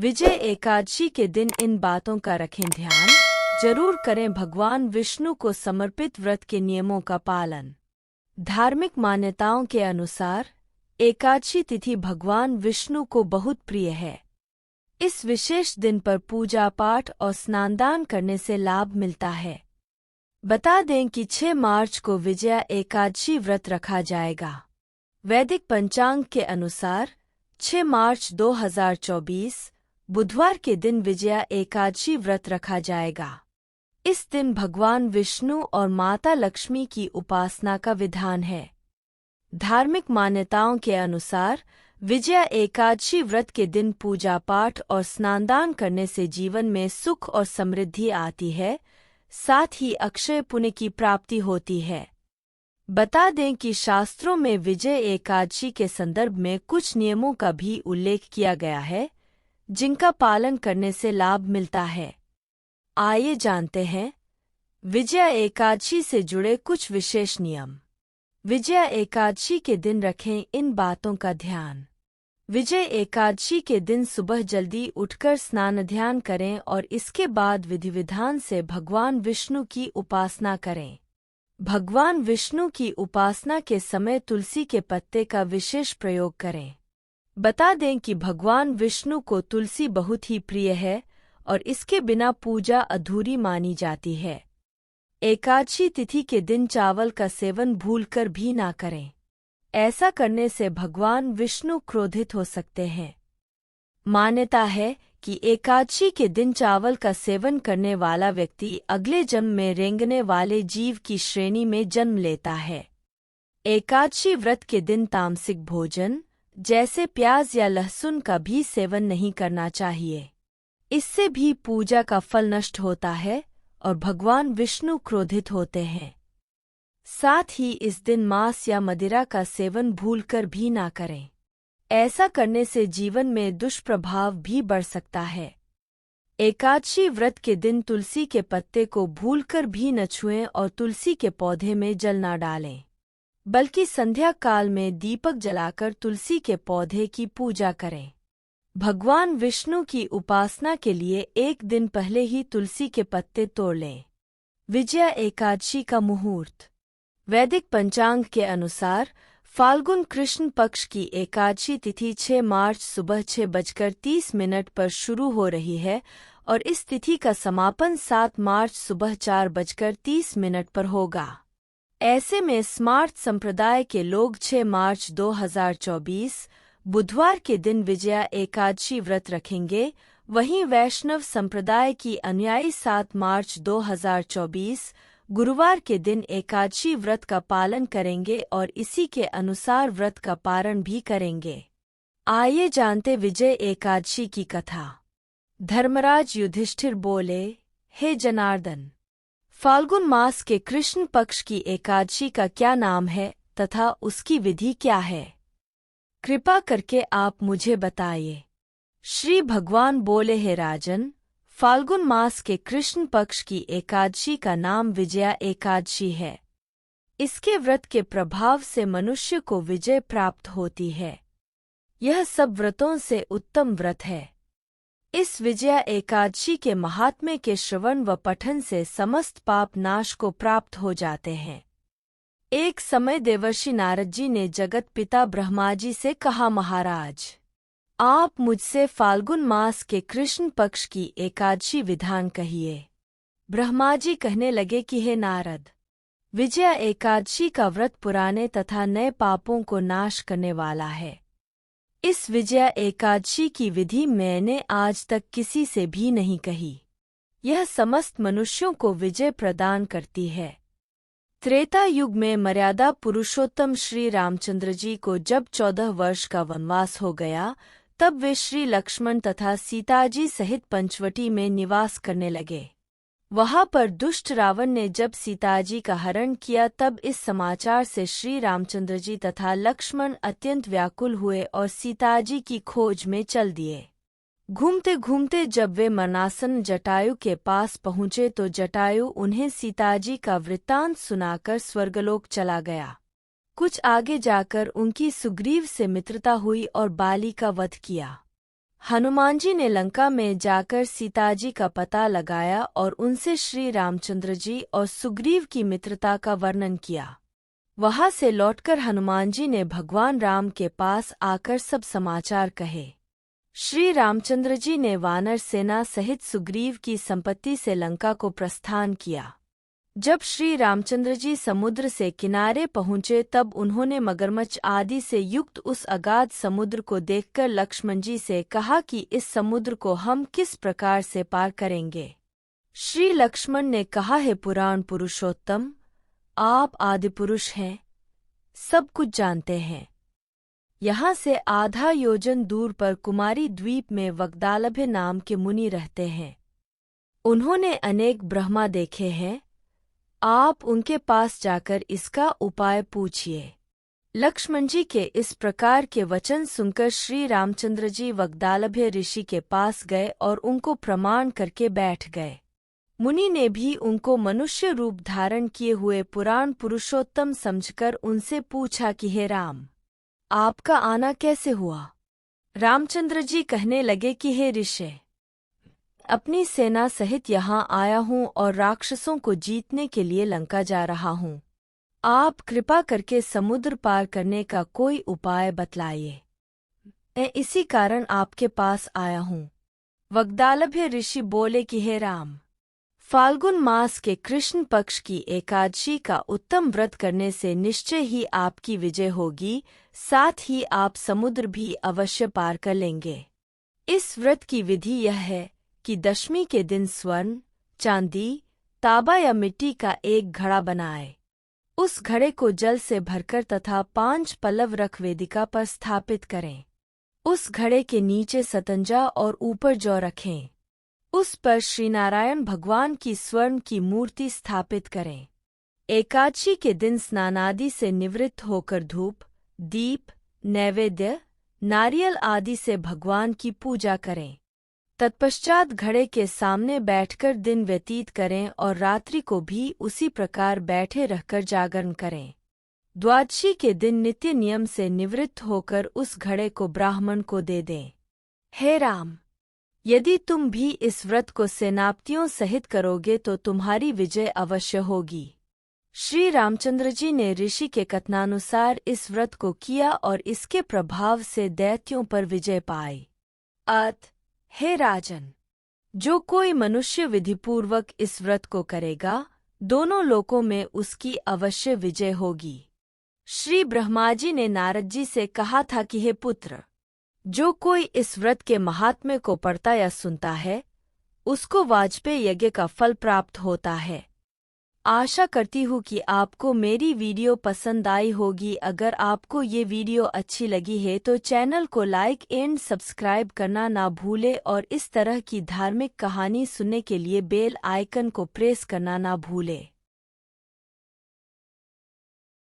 विजय एकादशी के दिन इन बातों का रखें ध्यान, जरूर करें भगवान विष्णु को समर्पित व्रत के नियमों का पालन। धार्मिक मान्यताओं के अनुसार एकादशी तिथि भगवान विष्णु को बहुत प्रिय है। इस विशेष दिन पर पूजा पाठ और स्नानदान करने से लाभ मिलता है। बता दें कि 6 मार्च को विजया एकादशी व्रत रखा जाएगा। वैदिक पंचांग के अनुसार 6 मार्च 2024 बुधवार के दिन विजया एकादशी व्रत रखा जाएगा। इस दिन भगवान विष्णु और माता लक्ष्मी की उपासना का विधान है। धार्मिक मान्यताओं के अनुसार विजया एकादशी व्रत के दिन पूजा पाठ और स्नानदान करने से जीवन में सुख और समृद्धि आती है, साथ ही अक्षय पुण्य की प्राप्ति होती है। बता दें कि शास्त्रों में विजय एकादशी के संदर्भ में कुछ नियमों का भी उल्लेख किया गया है, जिनका पालन करने से लाभ मिलता है। आइए जानते हैं विजया एकादशी से जुड़े कुछ विशेष नियम। विजया एकादशी के दिन रखें इन बातों का ध्यान। विजय एकादशी के दिन सुबह जल्दी उठकर स्नान ध्यान करें और इसके बाद विधि विधान से भगवान विष्णु की उपासना करें। भगवान विष्णु की उपासना के समय तुलसी के पत्ते का विशेष प्रयोग करें। बता दें कि भगवान विष्णु को तुलसी बहुत ही प्रिय है और इसके बिना पूजा अधूरी मानी जाती है। एकादशी तिथि के दिन चावल का सेवन भूलकर भी ना करें। ऐसा करने से भगवान विष्णु क्रोधित हो सकते हैं। मान्यता है कि एकादशी के दिन चावल का सेवन करने वाला व्यक्ति अगले जन्म में रेंगने वाले जीव की श्रेणी में जन्म लेता है। एकादशी व्रत के दिन तामसिक भोजन जैसे प्याज या लहसुन का भी सेवन नहीं करना चाहिए। इससे भी पूजा का फल नष्ट होता है और भगवान विष्णु क्रोधित होते हैं। साथ ही इस दिन मांस या मदिरा का सेवन भूलकर भी ना करें। ऐसा करने से जीवन में दुष्प्रभाव भी बढ़ सकता है। एकादशी व्रत के दिन तुलसी के पत्ते को भूलकर भी न छुएं और तुलसी के पौधे में जल न डालें, बल्कि संध्या काल में दीपक जलाकर तुलसी के पौधे की पूजा करें। भगवान विष्णु की उपासना के लिए एक दिन पहले ही तुलसी के पत्ते तोड़ लें। विजया एकादशी का मुहूर्त। वैदिक पंचांग के अनुसार फाल्गुन कृष्ण पक्ष की एकादशी तिथि 6 मार्च सुबह 6:30 पर शुरू हो रही है और इस तिथि का समापन 7 मार्च सुबह 4:30 पर होगा। ऐसे में स्मार्त संप्रदाय के लोग 6 मार्च 2024 बुधवार के दिन विजया एकादशी व्रत रखेंगे। वहीं वैष्णव संप्रदाय की अनुयायी 7 मार्च 2024 गुरुवार के दिन एकादशी व्रत का पालन करेंगे और इसी के अनुसार व्रत का पारण भी करेंगे। आइए जानते विजय एकादशी की कथा। धर्मराज युधिष्ठिर बोले, हे जनार्दन, फाल्गुन मास के कृष्ण पक्ष की एकादशी का क्या नाम है तथा उसकी विधि क्या है? कृपा करके आप मुझे बताइए। श्री भगवान बोले, हे राजन, फाल्गुन मास के कृष्ण पक्ष की एकादशी का नाम विजया एकादशी है। इसके व्रत के प्रभाव से मनुष्य को विजय प्राप्त होती है। यह सब व्रतों से उत्तम व्रत है। इस विजया एकादशी के महात्म्य के श्रवण व पठन से समस्त पाप नाश को प्राप्त हो जाते हैं। एक समय देवर्षि नारद जी ने जगत पिता ब्रह्मा जी से कहा, महाराज, आप मुझसे फाल्गुन मास के कृष्ण पक्ष की एकादशी विधान कहिए। ब्रह्मा जी कहने लगे कि हे नारद, विजया एकादशी का व्रत पुराने तथा नए पापों को नाश करने वाला है। इस विजया एकादशी की विधि मैंने आज तक किसी से भी नहीं कही। यह समस्त मनुष्यों को विजय प्रदान करती है। त्रेता युग में मर्यादा पुरुषोत्तम श्री रामचंद्र जी को जब 14 वर्ष का वनवास हो गया, तब वे श्री लक्ष्मण तथा सीता जी सहित पंचवटी में निवास करने लगे। वहां पर दुष्ट रावण ने जब सीताजी का हरण किया, तब इस समाचार से श्री रामचंद्र जी तथा लक्ष्मण अत्यंत व्याकुल हुए और सीताजी की खोज में चल दिए। घूमते घूमते जब वे मरणासन जटायु के पास पहुँचे तो जटायु उन्हें सीताजी का वृत्तांत सुनाकर स्वर्गलोक चला गया। कुछ आगे जाकर उनकी सुग्रीव से मित्रता हुई और बाली का वध किया। हनुमान जी ने लंका में जाकर सीता जी का पता लगाया और उनसे श्री रामचंद्र जी और सुग्रीव की मित्रता का वर्णन किया। वहां से लौटकर हनुमान जी ने भगवान राम के पास आकर सब समाचार कहे। श्री रामचंद्र जी ने वानर सेना सहित सुग्रीव की संपत्ति से लंका को प्रस्थान किया। जब श्री रामचंद्र जी समुद्र से किनारे पहुंचे तब उन्होंने मगरमच्छ आदि से युक्त उस अगाध समुद्र को देखकर लक्ष्मण जी से कहा कि इस समुद्र को हम किस प्रकार से पार करेंगे। श्री लक्ष्मण ने कहा, हे पुराण पुरुषोत्तम, आप आदिपुरुष हैं, सब कुछ जानते हैं। यहाँ से आधा योजन दूर पर कुमारी द्वीप में वग्दालभ्य नाम के मुनि रहते हैं। उन्होंने अनेक ब्रह्मा देखे हैं, आप उनके पास जाकर इसका उपाय पूछिए। लक्ष्मण जी के इस प्रकार के वचन सुनकर श्री रामचंद्र जी वग्दालभ्य ऋषि के पास गए और उनको प्रणाम करके बैठ गए। मुनि ने भी उनको मनुष्य रूप धारण किए हुए पुराण पुरुषोत्तम समझकर उनसे पूछा कि हे राम, आपका आना कैसे हुआ। रामचंद्र जी कहने लगे कि हे ऋषि, अपनी सेना सहित यहाँ आया हूँ और राक्षसों को जीतने के लिए लंका जा रहा हूँ। आप कृपा करके समुद्र पार करने का कोई उपाय बतलाइए। मैं इसी कारण आपके पास आया हूँ। वग्दालभ्य ऋषि बोले कि हे राम, फाल्गुन मास के कृष्ण पक्ष की एकादशी का उत्तम व्रत करने से निश्चय ही आपकी विजय होगी, साथ ही आप समुद्र भी अवश्य पार कर लेंगे। इस व्रत की विधि यह है कि दशमी के दिन स्वर्ण, चांदी, तांबा या मिट्टी का एक घड़ा बनाए। उस घड़े को जल से भरकर तथा 5 पल्लव रख वेदिका पर स्थापित करें। उस घड़े के नीचे सतंजा और ऊपर जौ रखें। उस पर श्रीनारायण भगवान की स्वर्ण की मूर्ति स्थापित करें। एकादशी के दिन स्नानादि से निवृत्त होकर धूप, दीप, नैवेद्य, नारियल आदि से भगवान की पूजा करें। तत्पश्चात घड़े के सामने बैठकर दिन व्यतीत करें और रात्रि को भी उसी प्रकार बैठे रहकर जागरण करें। द्वादशी के दिन नित्य नियम से निवृत्त होकर उस घड़े को ब्राह्मण को दे दें। हे राम, यदि तुम भी इस व्रत को सेनापतियों सहित करोगे तो तुम्हारी विजय अवश्य होगी। श्री रामचंद्र जी ने ऋषि के कथनानुसार इस व्रत को किया और इसके प्रभाव से दैत्यों पर विजय पाई। हे राजन, जो कोई मनुष्य विधिपूर्वक इस व्रत को करेगा, दोनों लोकों में उसकी अवश्य विजय होगी। श्री ब्रह्माजी ने नारद जी से कहा था कि हे पुत्र, जो कोई इस व्रत के महात्म्य को पढ़ता या सुनता है, उसको वाजपेय यज्ञ का फल प्राप्त होता है। आशा करती हूँ कि आपको मेरी वीडियो पसंद आई होगी। अगर आपको ये वीडियो अच्छी लगी है तो चैनल को लाइक एंड सब्सक्राइब करना ना भूले और इस तरह की धार्मिक कहानी सुनने के लिए बेल आइकन को प्रेस करना ना भूले।